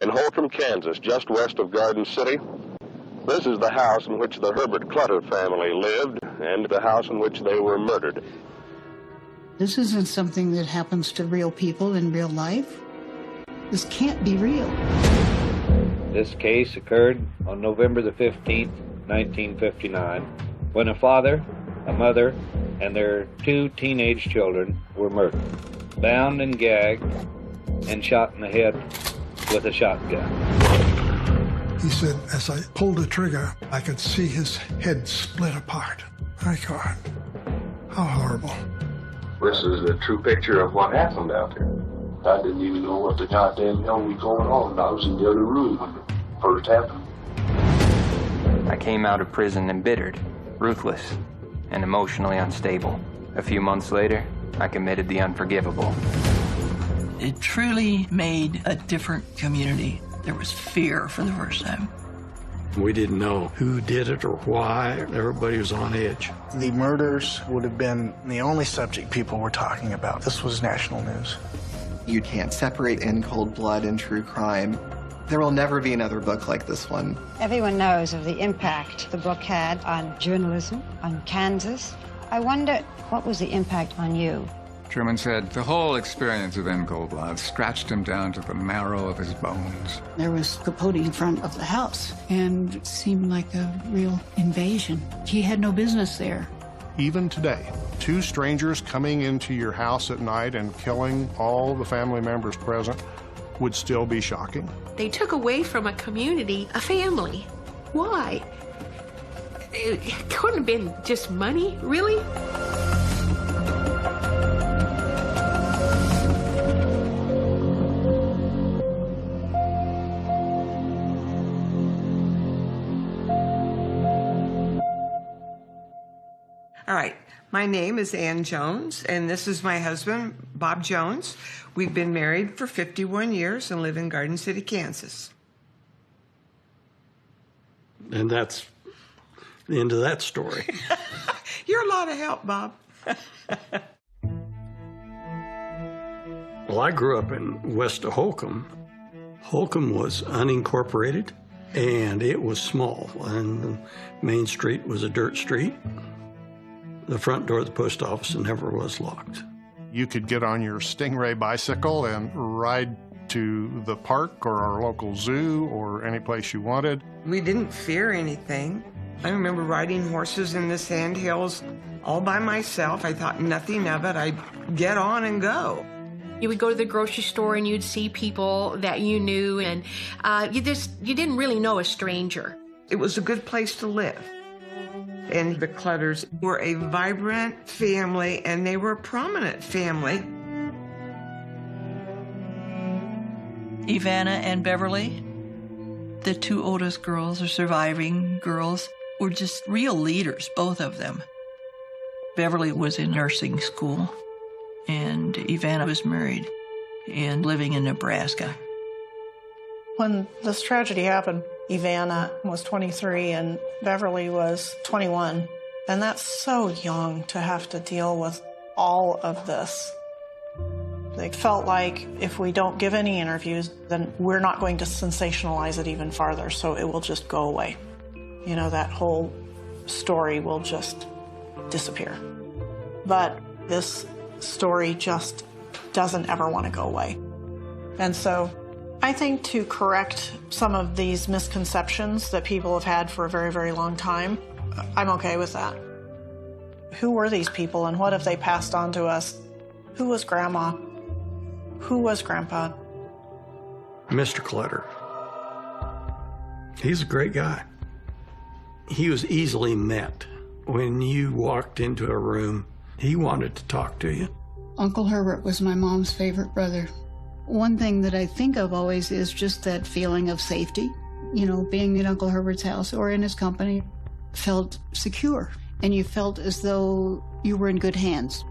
In Holcomb, Kansas, just west of Garden City, this is the house in which the Herbert Clutter family lived and the house in which they were murdered. This isn't something that happens to real people in real life. This can't be real. This case occurred on November the 15th, 1959, when a father, a mother, and their 2 teenage children were murdered, bound and gagged, and shot in the head with a shotgun. He said, as I pulled the trigger, I could see his head split apart. My God, how horrible. This is a true picture of what happened out there. I didn't even know what the goddamn hell was going on. I was in the other room when it first happened. I came out of prison embittered, ruthless, and emotionally unstable. A few months later, I committed the unforgivable. It truly made a different community. There was fear for the first time. We didn't know who did it or why. Everybody was on edge. The murders would have been the only subject people were talking about. This was national news. You can't separate in cold blood and true crime. There will never be another book like this one. Everyone knows of the impact the book had on journalism, on Kansas. I wonder, what was the impact on you? Truman said the whole experience of In Cold Blood scratched him down to the marrow of his bones. There was Capote in front of the house, and it seemed like a real invasion. He had no business there. Even today, 2 strangers coming into your house at night and killing all the family members present would still be shocking. They took away from a community a family. Why? It couldn't have been just money, really? All right, my name is Ann Jones, and this is my husband, Bob Jones. We've been married for 51 years and live in Garden City, Kansas. And that's the end of that story. You're a lot of help, Bob. Well, I grew up in west of Holcomb. Holcomb was unincorporated, and it was small, and Main Street was a dirt street. The front door of the post office never was locked. You could get on your Stingray bicycle and ride to the park or our local zoo or any place you wanted. We didn't fear anything. I remember riding horses in the sandhills all by myself. I thought nothing of it. I'd get on and go. You would go to the grocery store and you'd see people that you knew, and you didn't really know a stranger. It was a good place to live. And the Clutters were a vibrant family, and they were a prominent family. Ivana and Beverly, the 2 oldest girls, or surviving girls, were just real leaders, both of them. Beverly was in nursing school, and Ivana was married and living in Nebraska. When this tragedy happened, Ivana was 23 and Beverly was 21. And that's so young to have to deal with all of this. They felt like if we don't give any interviews, then we're not going to sensationalize it even farther, so it will just go away. You know, that whole story will just disappear. But this story just doesn't ever want to go away. And so I think to correct some of these misconceptions that people have had for a very, very long time, I'm okay with that. Who were these people and what have they passed on to us? Who was Grandma? Who was Grandpa? Mr. Clutter. He's a great guy. He was easily met. When you walked into a room, he wanted to talk to you. Uncle Herbert was my mom's favorite brother. One thing that I think of always is just that feeling of safety. You know, being in Uncle Herbert's house or in his company felt secure, and you felt as though you were in good hands.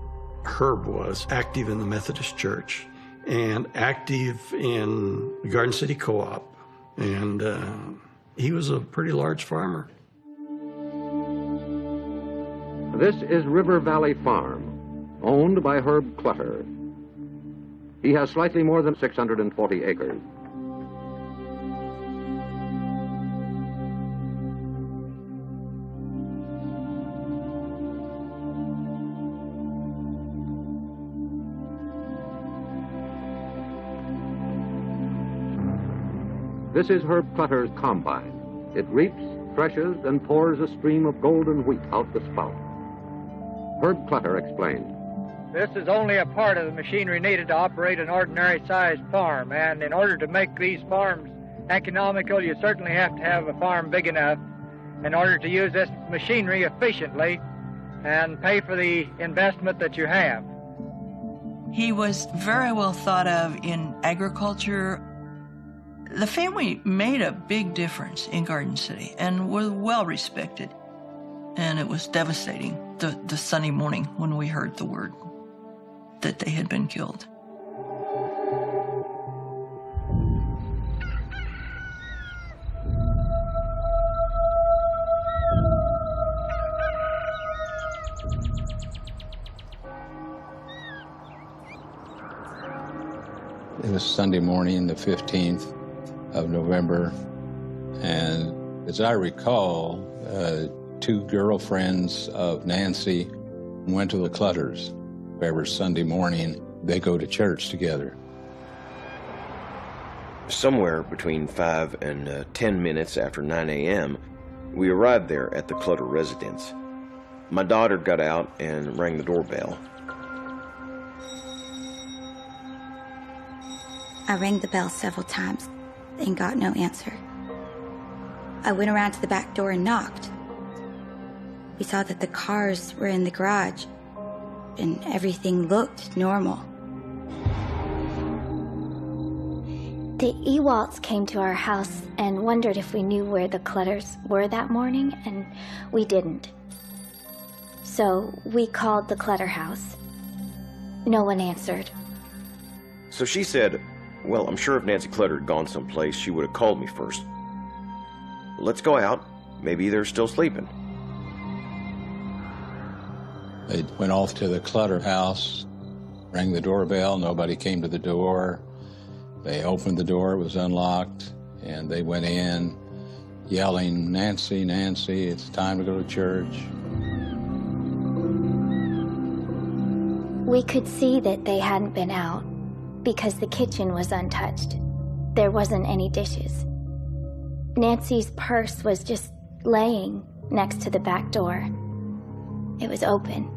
Herb was active in the Methodist Church and active in the Garden City Co-op, and he was a pretty large farmer. This is River Valley Farm, owned by Herb Clutter. He has slightly more than 640 acres. This is Herb Clutter's combine. It reaps, threshes, and pours a stream of golden wheat out the spout. Herb Clutter explained. This is only a part of the machinery needed to operate an ordinary-sized farm, and in order to make these farms economical, you certainly have to have a farm big enough in order to use this machinery efficiently and pay for the investment that you have. He was very well thought of in agriculture. The family made a big difference in Garden City and was well respected. And it was devastating, the Sunday morning when we heard the word that they had been killed. It was Sunday morning, the 15th of November, and as I recall, two girlfriends of Nancy went to the Clutters. Every Sunday morning, they go to church together. Somewhere between 5 and 10 minutes after 9 a.m., we arrived there at the Clutter residence. My daughter got out and rang the doorbell. I rang the bell several times and got no answer. I went around to the back door and knocked. We saw that the cars were in the garage and everything looked normal. The Ewalds came to our house and wondered if we knew where the Clutters were that morning, and we didn't. So we called the Clutter house. No one answered. So she said, well, I'm sure if Nancy Clutter had gone someplace, she would have called me first. Let's go out. Maybe they're still sleeping. They went off to the Clutter house, rang the doorbell, nobody came to the door. They opened the door, it was unlocked, and they went in yelling, "Nancy, Nancy, it's time to go to church." We could see that they hadn't been out because the kitchen was untouched. There wasn't any dishes. Nancy's purse was just laying next to the back door. It was open.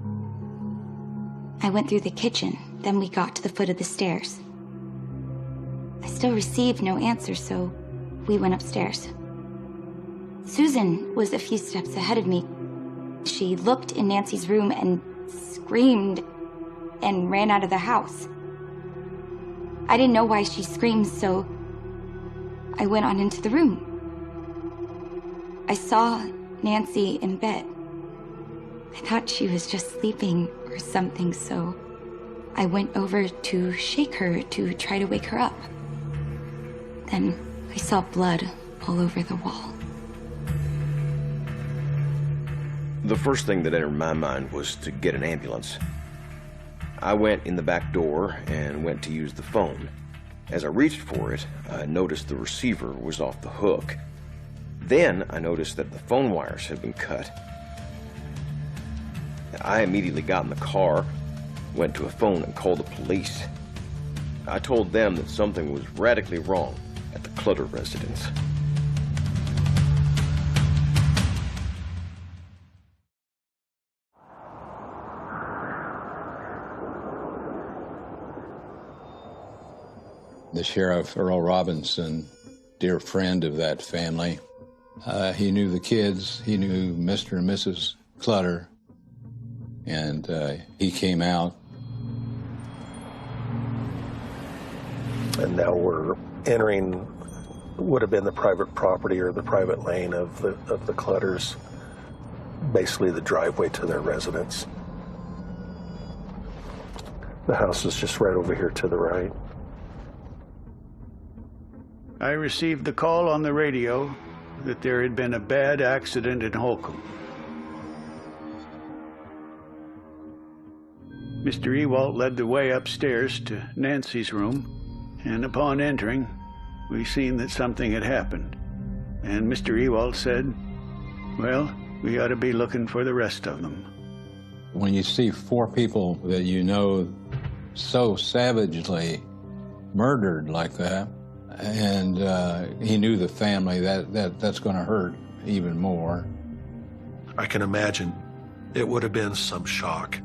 I went through the kitchen, then we got to the foot of the stairs. I still received no answer, so we went upstairs. Susan was a few steps ahead of me. She looked in Nancy's room and screamed and ran out of the house. I didn't know why she screamed, so I went on into the room. I saw Nancy in bed. I thought she was just sleeping or something, so I went over to shake her to try to wake her up. Then I saw blood all over the wall. The first thing that entered my mind was to get an ambulance. I went in the back door and went to use the phone. As I reached for it, I noticed the receiver was off the hook. Then I noticed that the phone wires had been cut. I immediately got in the car, went to a phone and called the police. I told them that something was radically wrong at the Clutter residence. The sheriff, Earl Robinson, dear friend of that family, he knew the kids, he knew Mr. and Mrs. Clutter, and he came out. And now we're entering would have been the private property or the private lane of the Clutters, basically the driveway to their residence. The house is just right over here to the right. I received the call on the radio that there had been a bad accident in Holcomb. Mr. Ewald led the way upstairs to Nancy's room, and upon entering, we seen that something had happened. And Mr. Ewald said, well, we ought to be looking for the rest of them. When you see four people that you know so savagely murdered like that, And he knew the family. That's going to hurt even more. I can imagine it would have been some shock.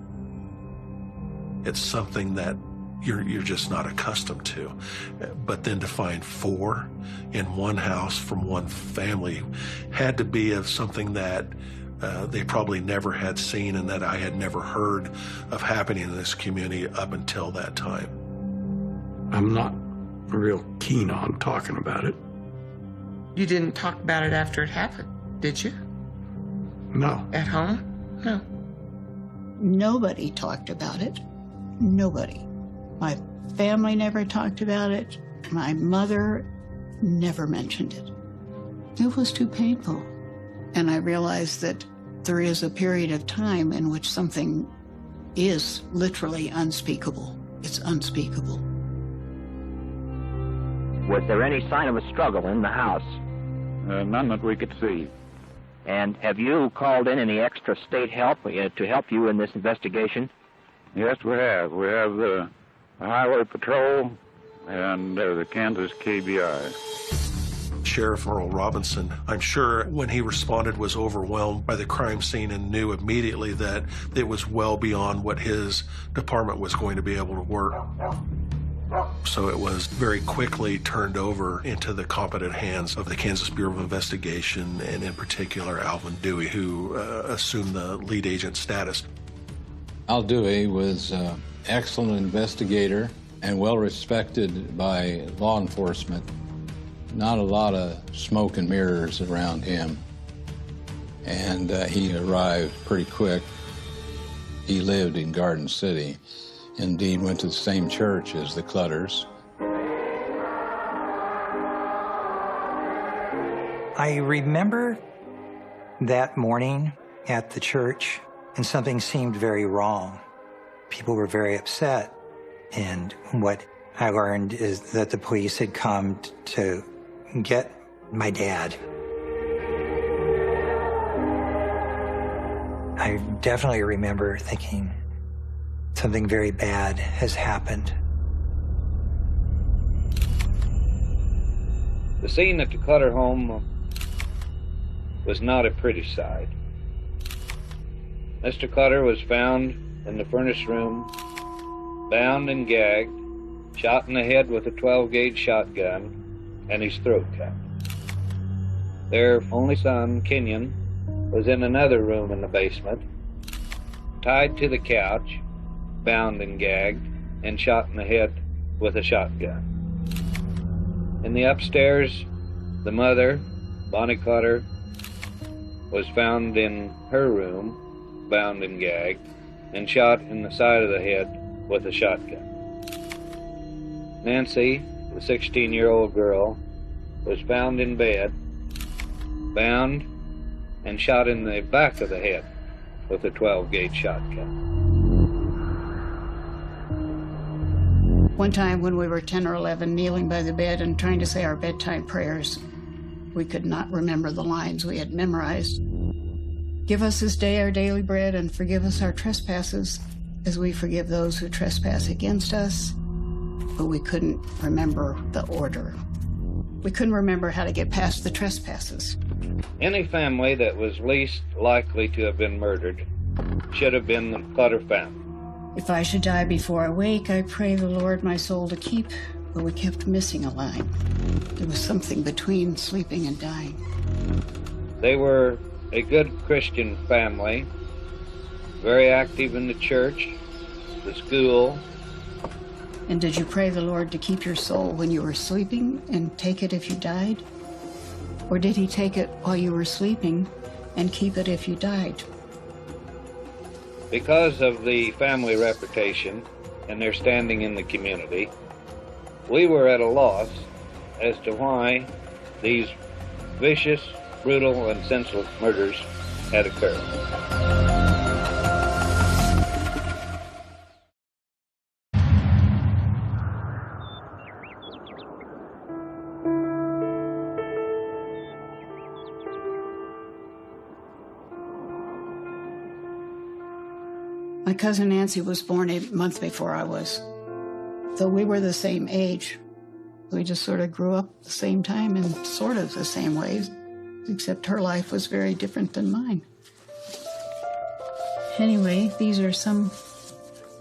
It's something that you're just not accustomed to. But then to find 4 in one house from one family had to be of something that they probably never had seen and that I had never heard of happening in this community up until that time. I'm not real keen on talking about it. You didn't talk about it after it happened, did you? No. At home? No. Nobody talked about it. Nobody. My family never talked about it. My mother never mentioned it. It was too painful. And I realized that there is a period of time in which something is literally unspeakable. It's unspeakable. Was there any sign of a struggle in the house? None that we could see. And have you called in any extra state help to help you in this investigation? Yes, we have. We have the Highway Patrol and the Kansas KBI. Sheriff Earl Robinson, I'm sure when he responded, was overwhelmed by the crime scene and knew immediately that it was well beyond what his department was going to be able to work. So it was very quickly turned over into the competent hands of the Kansas Bureau of Investigation, and in particular Alvin Dewey, who assumed the lead agent status. Al Dewey was an excellent investigator and well respected by law enforcement. Not a lot of smoke and mirrors around him. And he arrived pretty quick. He lived in Garden City. Indeed, went to the same church as the Clutters. I remember that morning at the church, and something seemed very wrong. People were very upset. And what I learned is that the police had come to get my dad. I definitely remember thinking something very bad has happened. The scene at the Clutter home was not a pretty sight. Mr. Clutter was found in the furnace room, bound and gagged, shot in the head with a 12-gauge shotgun, and his throat cut. Their only son, Kenyon, was in another room in the basement, tied to the couch, bound and gagged, and shot in the head with a shotgun. In the upstairs, the mother, Bonnie Clutter, was found in her room, bound and gagged, and shot in the side of the head with a shotgun. Nancy, the 16-year-old girl, was found in bed, bound, and shot in the back of the head with a 12-gauge shotgun. One time when we were 10 or 11, kneeling by the bed and trying to say our bedtime prayers, we could not remember the lines we had memorized. Give us this day our daily bread, and forgive us our trespasses, as we forgive those who trespass against us. But we couldn't remember the order. We couldn't remember how to get past the trespasses. Any family that was least likely to have been murdered should have been the Clutter family. If I should die before I wake, I pray the Lord my soul to keep. But we kept missing a line. There was something between sleeping and dying. They were a good Christian family, very active in the church, the school. And did you pray the Lord to keep your soul when you were sleeping and take it if you died? Or did he take it while you were sleeping and keep it if you died? Because of the family reputation and their standing in the community, we were at a loss as to why these vicious, brutal, and senseless murders had occurred. My cousin Nancy was born a month before I was. Though we were the same age, We just sort of grew up at the same time in sort of the same ways, except her life was very different than mine. Anyway, these are some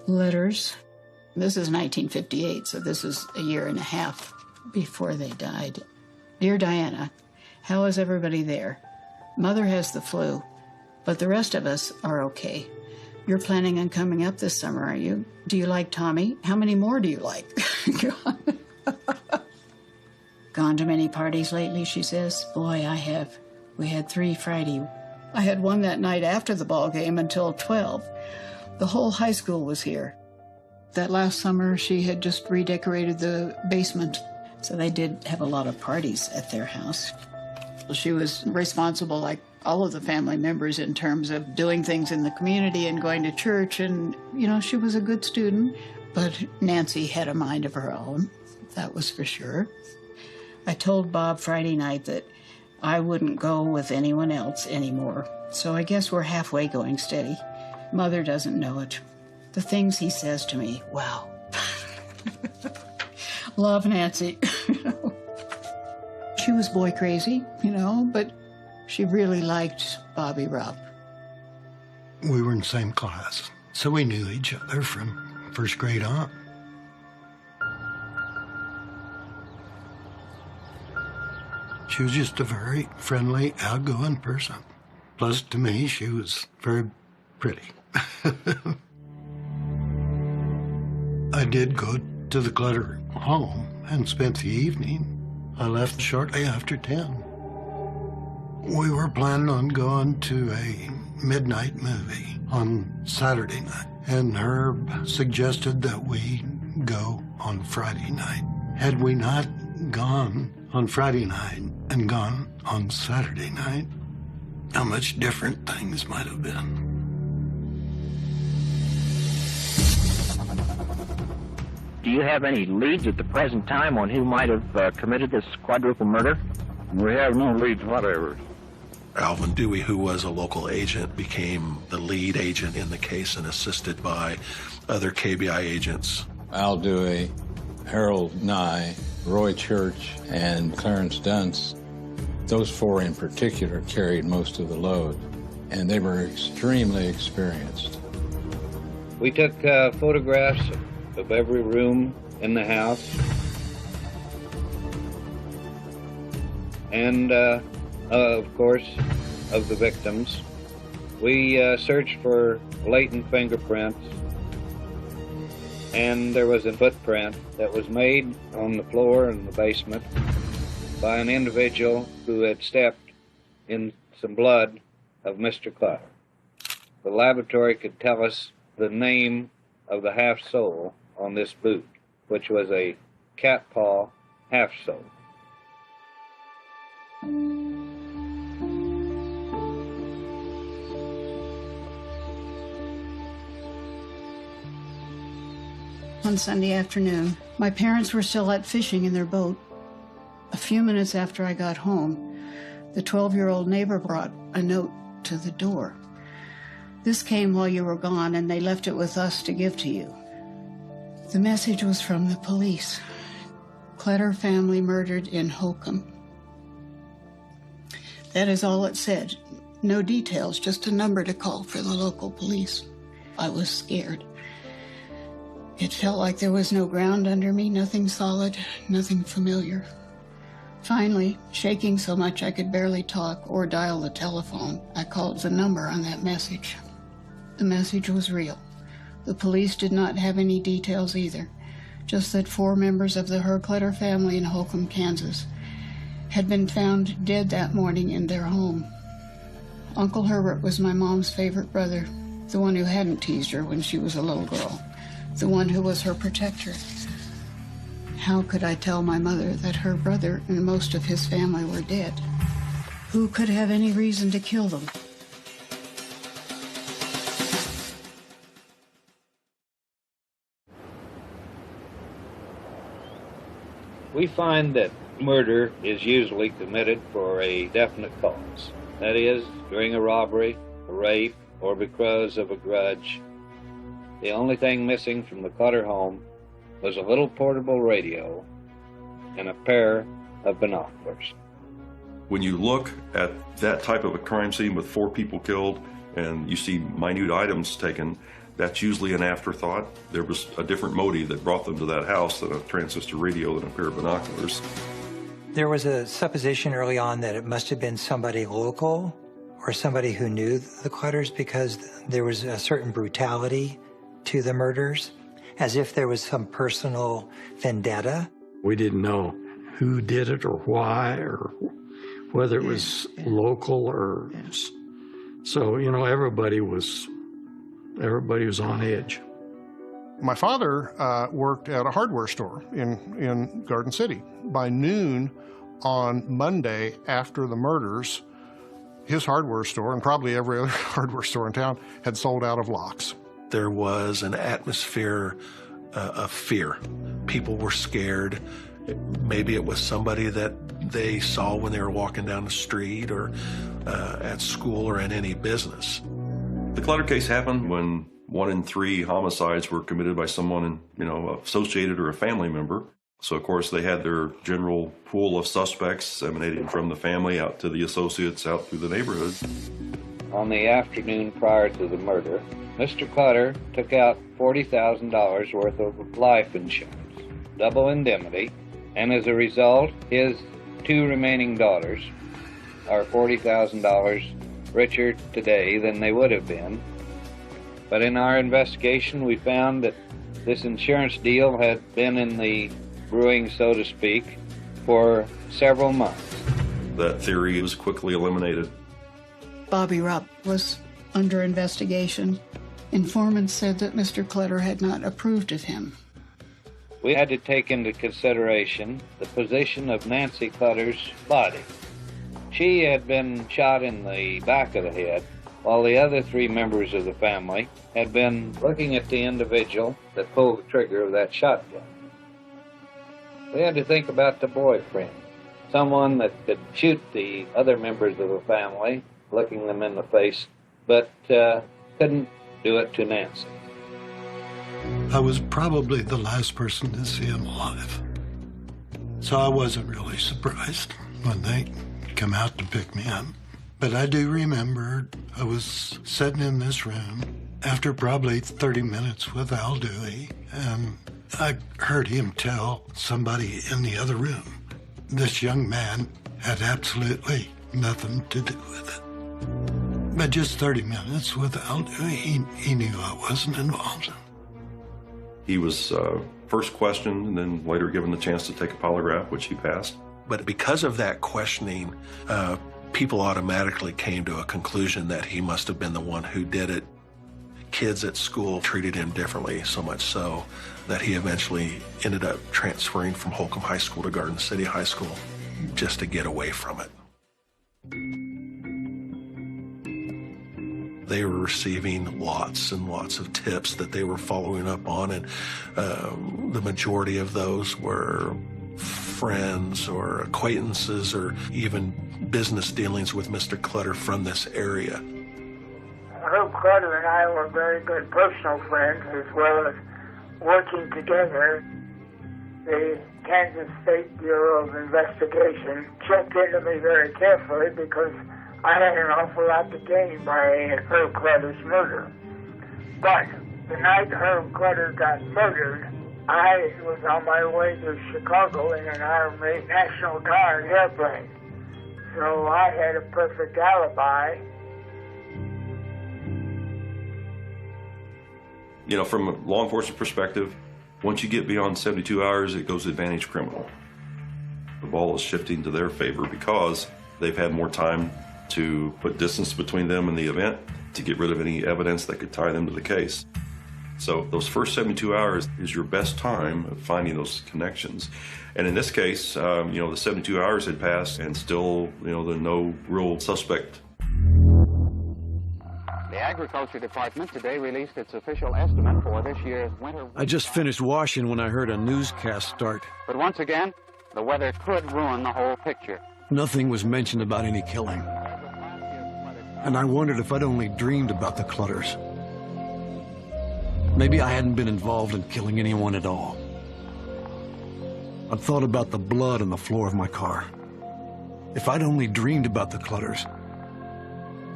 letters. This is 1958, so this is a year and a half before they died. Dear Diana, how is everybody there? Mother has the flu, but the rest of us are okay. You're planning on coming up this summer, are you? Do you like Tommy? How many more do you like? Gone to many parties lately, she says. Boy, I have. We had 3 Friday. I had one that night after the ball game until 12. The whole high school was here. That last summer, she had just redecorated the basement, so they did have a lot of parties at their house. She was responsible, like all of the family members, in terms of doing things in the community and going to church, and, you know, she was a good student, but Nancy had a mind of her own, that was for sure. I told Bob Friday night that I wouldn't go with anyone else anymore, so I guess we're halfway going steady. Mother doesn't know it. The things he says to me, wow. Love Nancy. She was boy crazy, you know, but she really liked Bobby Rupp. We were in the same class, so we knew each other from first grade on. She was just a very friendly, outgoing person. Plus, to me, she was very pretty. I did go to the Clutter home and spent the evening. I left shortly after 10. We were planning on going to a midnight movie on Saturday night, and Herb suggested that we go on Friday night. Had we not gone on Friday night and gone on Saturday night, how much different things might have been. Do you have any leads at the present time on who might have committed this quadruple murder? We have no leads whatever. Alvin Dewey, who was a local agent, became the lead agent in the case and assisted by other KBI agents. Al Dewey, Harold Nye, Roy Church, and Clarence Dunce, those 4 in particular carried most of the load, and they were extremely experienced. We took photographs of every room in the house, and of course, of the victims. We searched for latent fingerprints, and there was a footprint that was made on the floor in the basement by an individual who had stepped in some blood of Mr. Clutter. The laboratory could tell us the name of the half-sole on this boot, which was a cat paw half-sole. On Sunday afternoon, my parents were still out fishing in their boat. A few minutes after I got home, the 12-year-old neighbor brought a note to the door. This came while you were gone, and they left it with us to give to you. The message was from the police. Clutter family murdered in Holcomb. That is all it said. No details, just a number to call for the local police. I was scared. It felt like there was no ground under me, nothing solid, nothing familiar. Finally, shaking so much I could barely talk or dial the telephone, I called the number on that message. The message was real. The police did not have any details either, just that 4 members of the Clutter family in Holcomb, Kansas, had been found dead that morning in their home. Uncle Herbert was my mom's favorite brother, the one who hadn't teased her when she was a little girl, the one who was her protector. How could I tell my mother that her brother and most of his family were dead? Who could have any reason to kill them? We find that murder is usually committed for a definite cause. That is, during a robbery, a rape, or because of a grudge. The only thing missing from the Clutter home was a little portable radio and a pair of binoculars. When you look at that type of a crime scene with 4 people killed and you see minute items taken, that's usually an afterthought. There was a different motive that brought them to that house than a transistor radio and a pair of binoculars. There was a supposition early on that it must have been somebody local or somebody who knew the Clutters, because there was a certain brutality to the murders, as if there was some personal vendetta. We didn't know who did it or why, or whether it was local or... So, you know, everybody was on edge. My father worked at a hardware store in Garden City. By noon on Monday after the murders, his hardware store, and probably every other hardware store in town, had sold out of locks. There was an atmosphere of fear. People were scared. Maybe it was somebody that they saw when they were walking down the street or at school or in any business. The Clutter case happened when 1 in 3 homicides were committed by someone, associated or a family member. So, of course, they had their general pool of suspects emanating from the family out to the associates out through the neighborhood. On the afternoon prior to the murder, Mr. Clutter took out $40,000 worth of life insurance, double indemnity, and as a result, his 2 remaining daughters are $40,000 richer today than they would have been. But in our investigation, we found that this insurance deal had been in the brewing, so to speak, for several months. That theory was quickly eliminated. Bobby Rupp was under investigation. Informants said that Mr. Clutter had not approved of him. We had to take into consideration the position of Nancy Clutter's body. She had been shot in the back of the head, while the other 3 members of the family had been looking at the individual that pulled the trigger of that shotgun. We had to think about the boyfriend, someone that could shoot the other members of the family, looking them in the face, but couldn't do it to Nancy. I was probably the last person to see him alive, so I wasn't really surprised when they come out to pick me up. But I do remember I was sitting in this room after probably 30 minutes with Al Dewey, and I heard him tell somebody in the other room, this young man had absolutely nothing to do with it. But just 30 minutes with Al Dewey, he knew I wasn't involved in it. He was first questioned and then later given the chance to take a polygraph, which he passed. But because of that questioning, people automatically came to a conclusion that he must have been the one who did it. Kids at school treated him differently, so much so that he eventually ended up transferring from Holcomb High School to Garden City High School just to get away from it. They were receiving lots and lots of tips that they were following up on, and the majority of those were friends or acquaintances or even business dealings with Mr. Clutter from this area. Herb Clutter and I were very good personal friends, as well as working together. The Kansas State Bureau of Investigation checked into me very carefully because I had an awful lot to gain by Herb Clutter's murder. But the night Herb Clutter got murdered, I was on my way to Chicago in an Army National Guard airplane. So I had a perfect alibi. You know, from a law enforcement perspective, once you get beyond 72 hours, it goes advantage criminal. The ball is shifting to their favor because they've had more time to put distance between them and the event, to get rid of any evidence that could tie them to the case. So those first 72 hours is your best time of finding those connections. And in this case, the 72 hours had passed and still, there's no real suspect. The Agriculture Department today released its official estimate for this year's winter. I just finished washing when I heard a newscast start. But once again, the weather could ruin the whole picture. Nothing was mentioned about any killing. And I wondered if I'd only dreamed about the Clutters. Maybe I hadn't been involved in killing anyone at all. I'd thought about the blood on the floor of my car. If I'd only dreamed about the Clutters,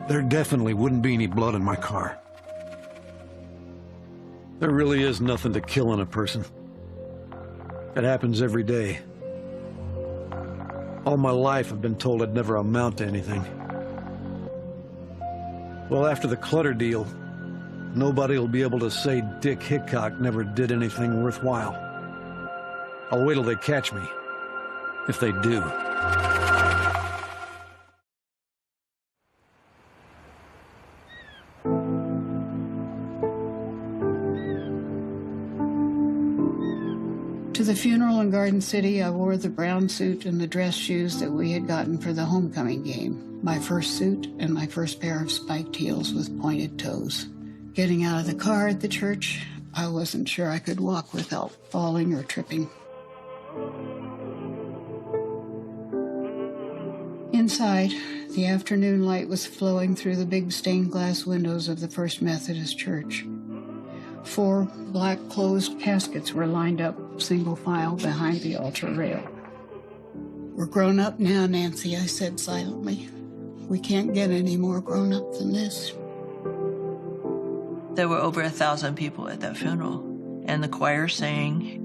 there definitely wouldn't be any blood in my car. There really is nothing to killing a person. It happens every day. All my life I've been told I'd never amount to anything. Well, after the Clutter deal, nobody will be able to say Dick Hickok never did anything worthwhile. I'll wait till they catch me, if they do. To the funeral in Garden City, I wore the brown suit and the dress shoes that we had gotten for the homecoming game. My first suit and my first pair of spiked heels with pointed toes. Getting out of the car at the church, I wasn't sure I could walk without falling or tripping. Inside, the afternoon light was flowing through the big stained glass windows of the First Methodist Church. 4 black closed caskets were lined up single file behind the altar rail. "We're grown up now, Nancy," I said silently. "We can't get any more grown up than this." There were over 1,000 people at that funeral, and the choir sang.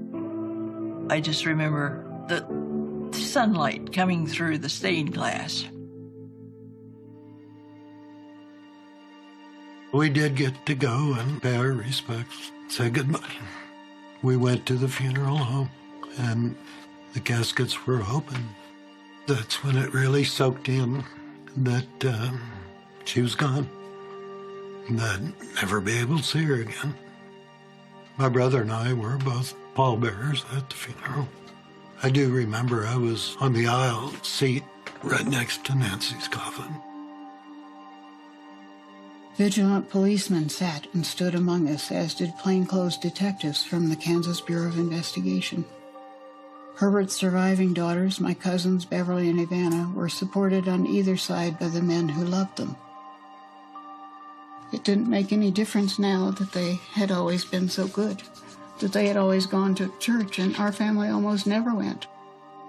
I just remember the sunlight coming through the stained glass. We did get to go and pay our respects, say goodbye. We went to the funeral home, and the caskets were open. That's when it really soaked in that she was gone. And I'd never be able to see her again. My brother and I were both pallbearers at the funeral. I do remember I was on the aisle seat right next to Nancy's coffin. Vigilant policemen sat and stood among us, as did plainclothes detectives from the Kansas Bureau of Investigation. Herbert's surviving daughters, my cousins Beverly and Ivana, were supported on either side by the men who loved them. It didn't make any difference now that they had always been so good, that they had always gone to church, and our family almost never went.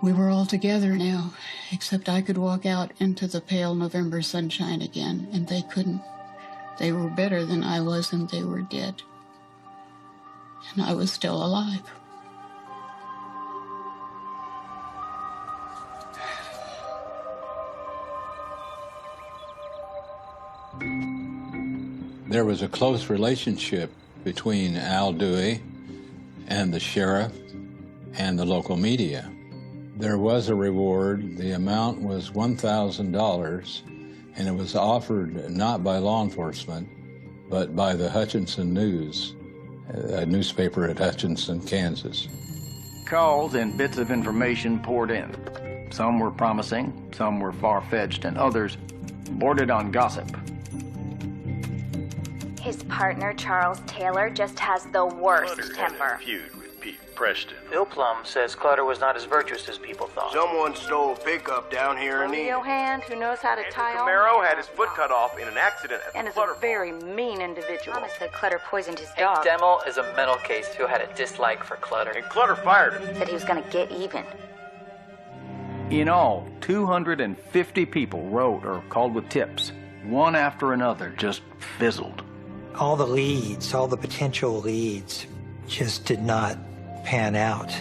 We were all together now, except I could walk out into the pale November sunshine again, and they couldn't. They were better than I was, and they were dead. And I was still alive. There was a close relationship between Al Dewey and the sheriff and the local media. There was a reward. The amount was $1,000, and it was offered not by law enforcement, but by the Hutchinson News, a newspaper at Hutchinson, Kansas. Calls and bits of information poured in. Some were promising, some were far-fetched, and others bordered on gossip. His partner, Charles Taylor, just has the worst temper. Feud with Pete Preston. Bill Plum says Clutter was not as virtuous as people thought. Someone stole a pickup down here in the... Romeo Hand, who knows how to tie on... Camaro had his foot cut off in an accident at and the is Clutter a very mean individual. Mama said Clutter poisoned his dog. Demo is a mental case who had a dislike for Clutter. And Clutter fired him. Said he was going to get even. In all, 250 people wrote or called with tips. One after another just fizzled. All the leads, all the potential leads just did not pan out.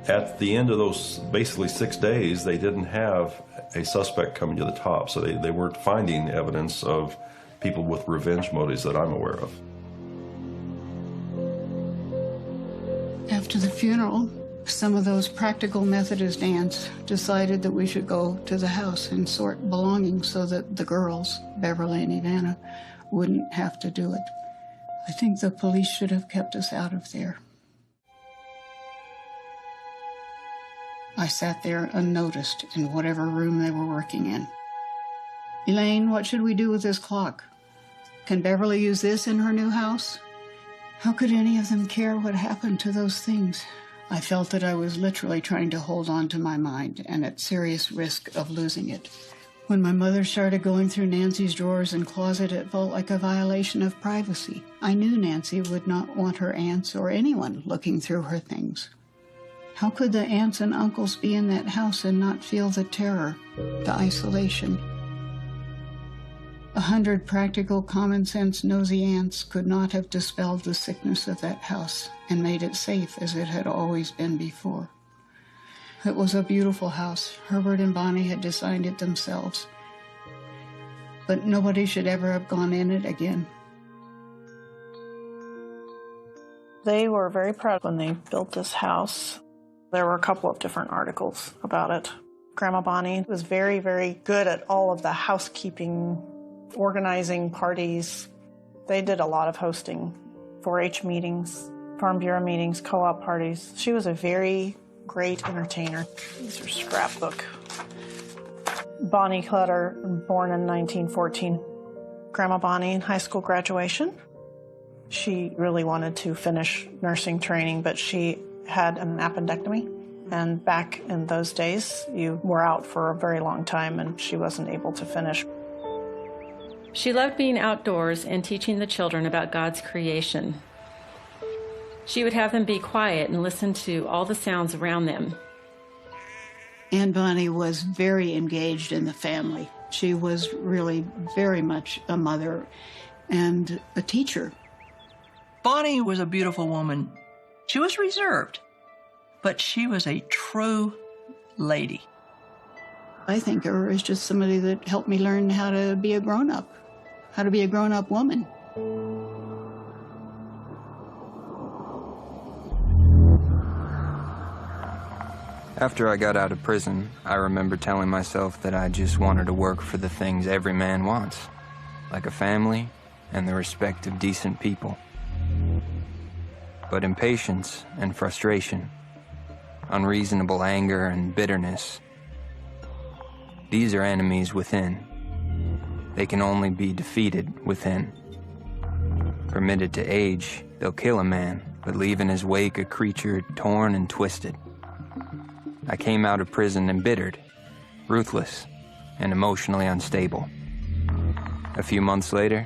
At the end of those basically 6 days, they didn't have a suspect coming to the top, so they weren't finding evidence of people with revenge motives that I'm aware of. After the funeral, some of those practical Methodist aunts decided that we should go to the house and sort belongings so that the girls, Beverly and Ivana, wouldn't have to do it. I think the police should have kept us out of there. I sat there unnoticed in whatever room they were working in. "Elaine, what should we do with this clock? Can Beverly use this in her new house?" How could any of them care what happened to those things? I felt that I was literally trying to hold on to my mind and at serious risk of losing it. When my mother started going through Nancy's drawers and closet, it felt like a violation of privacy. I knew Nancy would not want her aunts or anyone looking through her things. How could the aunts and uncles be in that house and not feel the terror, the isolation? 100 practical, common-sense, nosy aunts could not have dispelled the sickness of that house and made it safe as it had always been before. It was a beautiful house. Herbert and Bonnie had designed it themselves. But nobody should ever have gone in it again. They were very proud when they built this house. There were a couple of different articles about it. Grandma Bonnie was very, very good at all of the housekeeping, organizing parties. They did a lot of hosting, 4-H meetings, Farm Bureau meetings, co-op parties. She was a very great entertainer. These are scrapbook. Bonnie Clutter, born in 1914. Grandma Bonnie in high school graduation. She really wanted to finish nursing training, but she had an appendectomy. And back in those days, you were out for a very long time, and she wasn't able to finish. She loved being outdoors and teaching the children about God's creation. She would have them be quiet and listen to all the sounds around them. Aunt Bonnie was very engaged in the family. She was really very much a mother and a teacher. Bonnie was a beautiful woman. She was reserved, but she was a true lady. I think of her as just somebody that helped me learn how to be a grown-up, how to be a grown-up woman. After I got out of prison, I remember telling myself that I just wanted to work for the things every man wants, like a family and the respect of decent people. But impatience and frustration, unreasonable anger and bitterness, these are enemies within. They can only be defeated within. Permitted to age, they'll kill a man, but leave in his wake a creature torn and twisted. I came out of prison embittered, ruthless, and emotionally unstable. A few months later,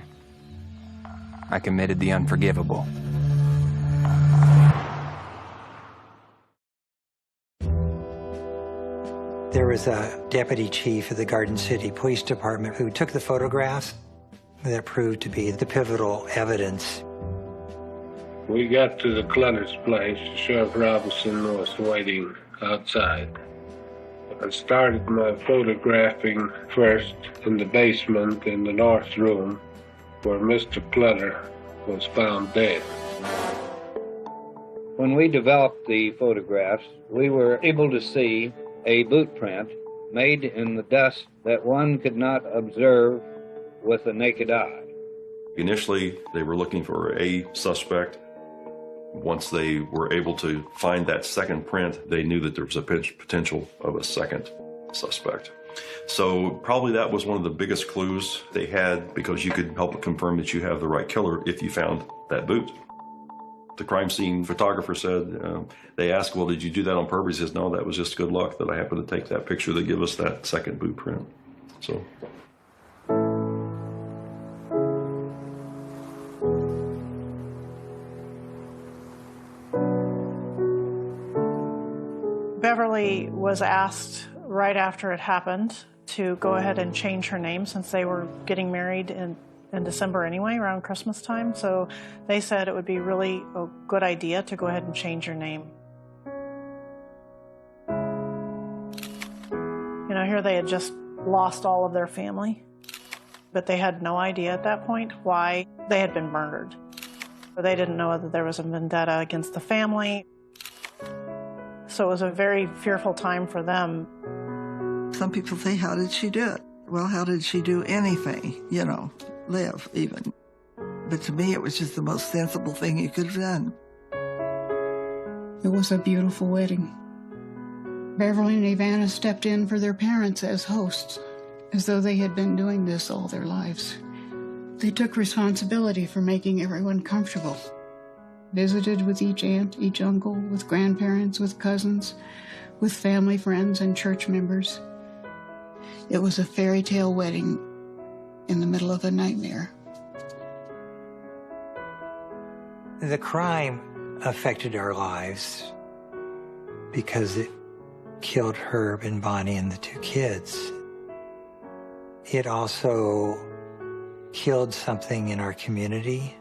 I committed the unforgivable. There was a deputy chief of the Garden City Police Department who took the photographs that proved to be the pivotal evidence. We got to the Clutter's place. Sheriff Robinson was waiting outside. I started my photographing first in the basement in the north room where Mr. Clutter was found dead. When we developed the photographs, we were able to see a boot print made in the dust that one could not observe with the naked eye. Initially, they were looking for a suspect. Once they were able to find that second print, they knew that there was a potential of a second suspect. So probably that was one of the biggest clues they had, because you could help confirm that you have the right killer if you found that boot. The crime scene photographer said, they asked, well, did you do that on purpose? He says, no, that was just good luck that I happened to take that picture to give us that second boot print. So. Beverly was asked right after it happened to go ahead and change her name, since they were getting married in December anyway, around Christmas time. So they said it would be really a good idea to go ahead and change your name. You know, here they had just lost all of their family, but they had no idea at that point why they had been murdered. They didn't know that there was a vendetta against the family. So it was a very fearful time for them. Some people say, how did she do it? Well, how did she do anything, you know, live even? But to me, it was just the most sensible thing you could have done. It was a beautiful wedding. Beverly and Ivana stepped in for their parents as hosts, as though they had been doing this all their lives. They took responsibility for making everyone comfortable. Visited with each aunt, each uncle, with grandparents, with cousins, with family friends and church members. It was a fairy tale wedding in the middle of a nightmare. The crime affected our lives because it killed Herb and Bonnie and the 2 kids. It also killed something in our community.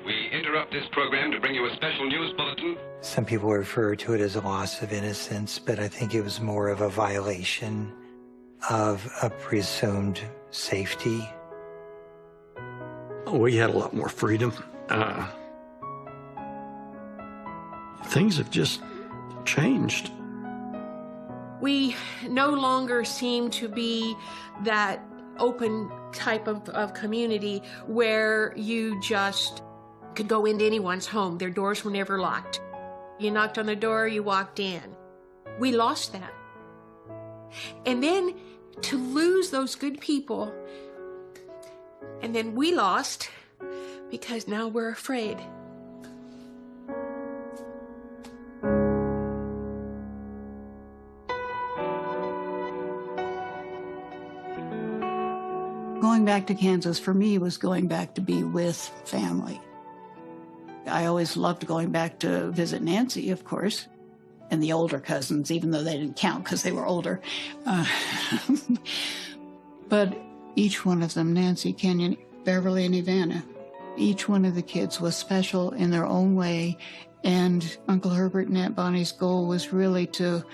We interrupt this program to bring you a special news bulletin. Some people refer to it as a loss of innocence, but I think it was more of a violation of a presumed safety. We had a lot more freedom. Things have just changed. We no longer seem to be that open type of community where you just could go into anyone's home. Their doors were never locked. You knocked on the door, you walked in. We lost that. And then to lose those good people, and then we lost because now we're afraid. Going back to Kansas for me was going back to be with family. I always loved going back to visit Nancy, of course, and the older cousins, even though they didn't count because they were older. But each one of them, Nancy, Kenyon, Beverly, and Ivana, each one of the kids was special in their own way, and Uncle Herbert and Aunt Bonnie's goal was really to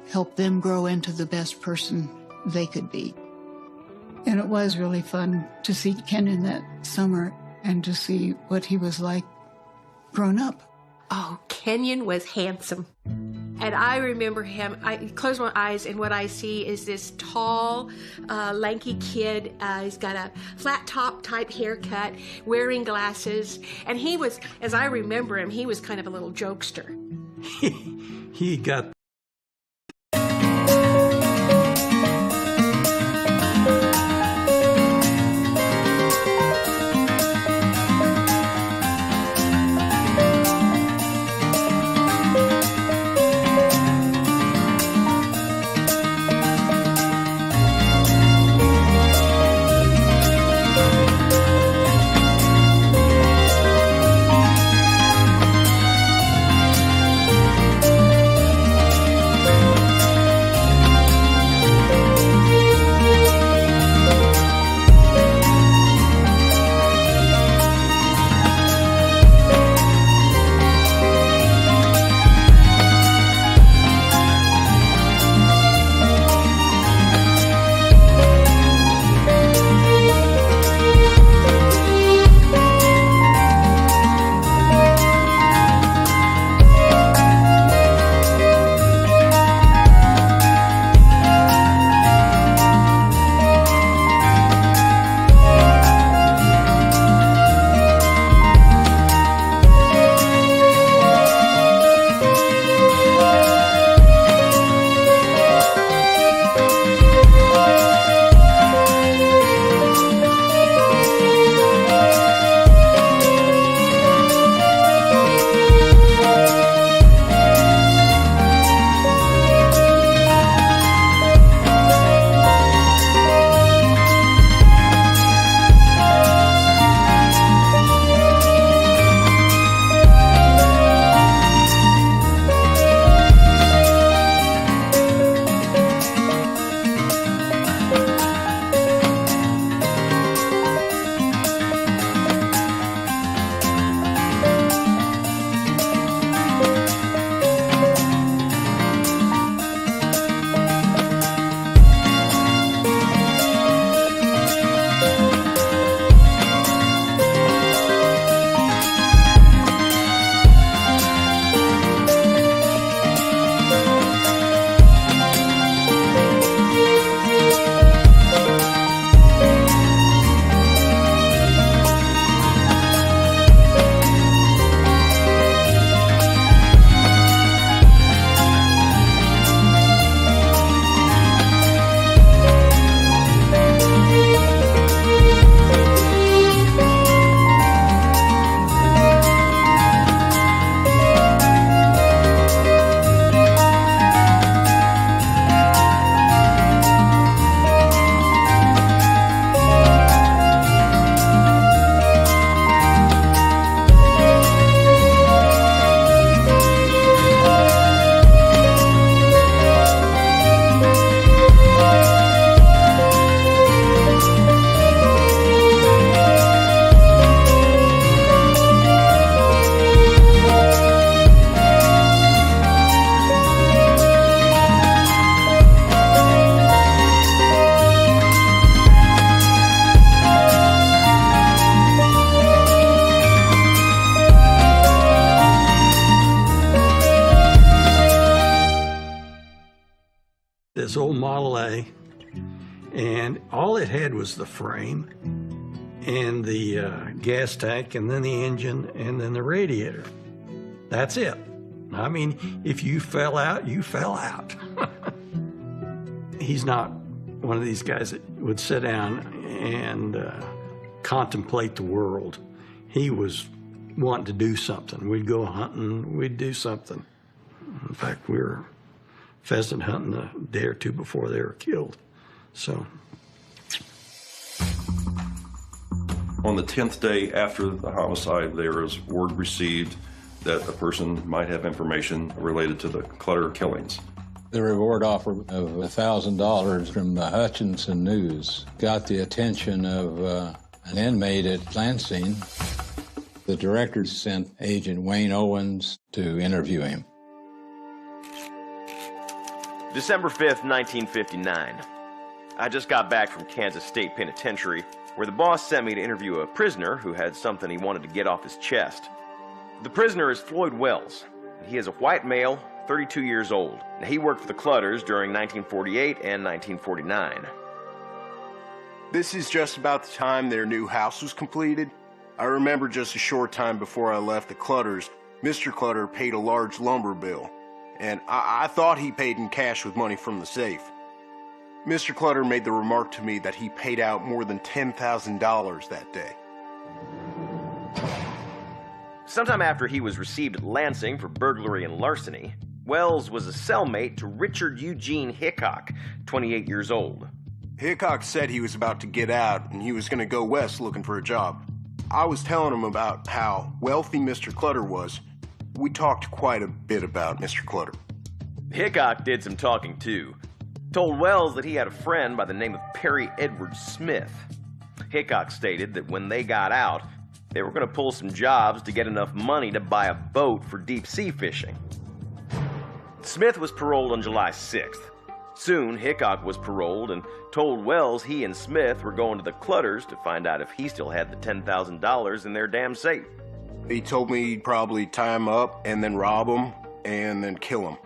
help them grow into the best person they could be. And it was really fun to see Kenyon that summer and to see what he was like grown up. Oh, Kenyon was handsome. And I remember him, I close my eyes and what I see is this tall, lanky kid. He's got a flat top type haircut, wearing glasses. And he was, as I remember him, he was kind of a little jokester. He got old Model A, and all it had was the frame and the gas tank, and then the engine, and then the radiator. That's it. I mean, if you fell out, you fell out. He's not one of these guys that would sit down and contemplate the world. He was wanting to do something. We'd go hunting, we'd do something. In fact, we were pheasant hunting a day or two before they were killed. So. On the 10th day after the homicide, there was word received that a person might have information related to the Clutter killings. The reward offer of $1,000 from the Hutchinson News got the attention of an inmate at Lansing. The director sent Agent Wayne Owens to interview him. December 5th, 1959. I just got back from Kansas State Penitentiary, where the boss sent me to interview a prisoner who had something he wanted to get off his chest. The prisoner is Floyd Wells. He is a white male, 32 years old. He worked for the Clutters during 1948 and 1949. This is just about the time their new house was completed. I remember just a short time before I left the Clutters, Mr. Clutter paid a large lumber bill, and I thought he paid in cash with money from the safe. Mr. Clutter made the remark to me that he paid out more than $10,000 that day. Sometime after he was received at Lansing for burglary and larceny, Wells was a cellmate to Richard Eugene Hickok, 28 years old. Hickok said he was about to get out and he was going to go west looking for a job. I was telling him about how wealthy Mr. Clutter was. We talked quite a bit about Mr. Clutter. Hickok did some talking too. Told Wells that he had a friend by the name of Perry Edward Smith. Hickok stated that when they got out, they were going to pull some jobs to get enough money to buy a boat for deep-sea fishing. Smith was paroled on July 6th. Soon, Hickok was paroled and told Wells he and Smith were going to the Clutters to find out if he still had the $10,000 in their damn safe. He told me he'd probably tie him up and then rob him and then kill him.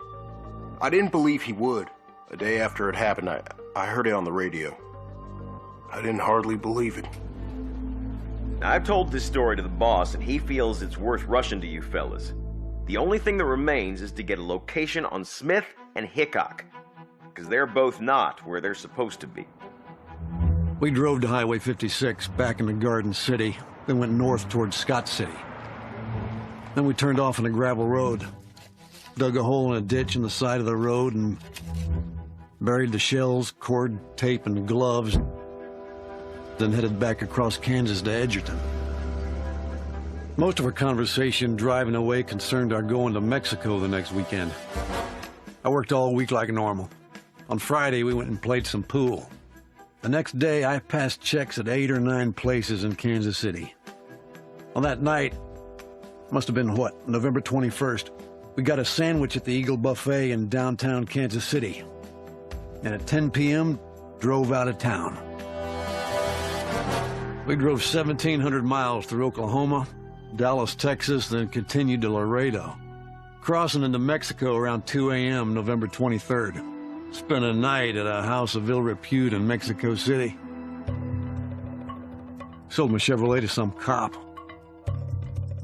I didn't believe he would. The day after it happened, I heard it on the radio. I didn't hardly believe it. I've told this story to the boss, and he feels it's worth rushing to you fellas. The only thing that remains is to get a location on Smith and Hickok, because they're both not where they're supposed to be. We drove to Highway 56 back into Garden City, then went north towards Scott City. Then we turned off on a gravel road, dug a hole in a ditch in the side of the road, and buried the shells, cord, tape, and gloves, then headed back across Kansas to Edgerton. Most of our conversation driving away concerned our going to Mexico the next weekend. I worked all week like normal. On Friday, we went and played some pool. The next day, I passed checks at 8 or 9 places in Kansas City. On that night, must have been what, November 21st, we got a sandwich at the Eagle Buffet in downtown Kansas City. And at 10 p.m., drove out of town. We drove 1,700 miles through Oklahoma, Dallas, Texas, then continued to Laredo, crossing into Mexico around 2 a.m. November 23rd. Spent a night at a house of ill repute in Mexico City. Sold my Chevrolet to some cop.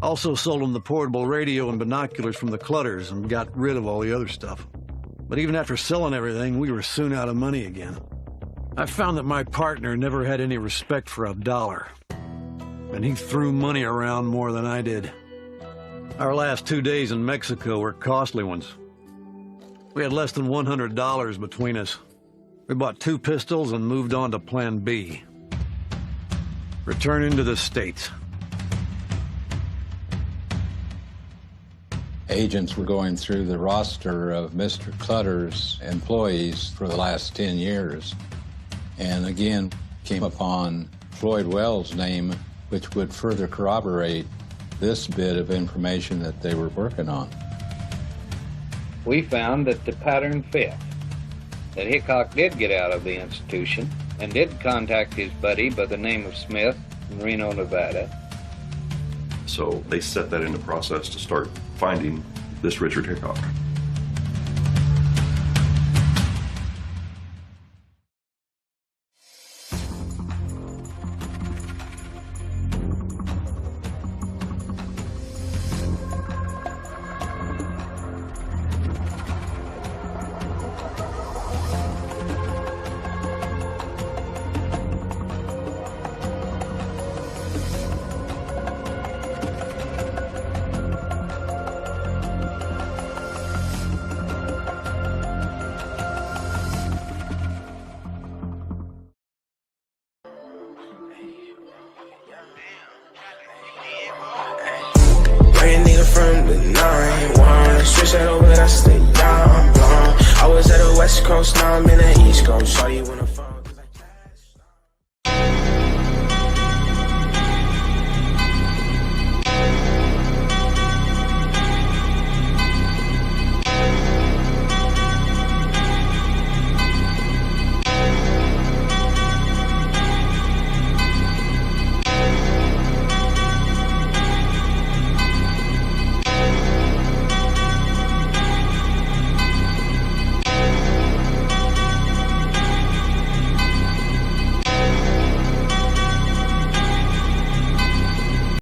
Also sold him the portable radio and binoculars from the Clutters and got rid of all the other stuff. But even after selling everything, we were soon out of money again. I found that my partner never had any respect for a dollar, and he threw money around more than I did. Our last 2 days in Mexico were costly ones. We had less than $100 between us. We bought 2 pistols and moved on to Plan B. Returning to the States. Agents were going through the roster of Mr. Clutter's employees for the last 10 years. And again, came upon Floyd Wells' name, which would further corroborate this bit of information that they were working on. We found that the pattern fit, that Hickok did get out of the institution and did contact his buddy by the name of Smith in Reno, Nevada. So they set that into process to start finding this Richard Hickok. 1, but now I ain't one. Switch that over, that's the down. I was at the West Coast, now I'm in the East Coast. Saw you when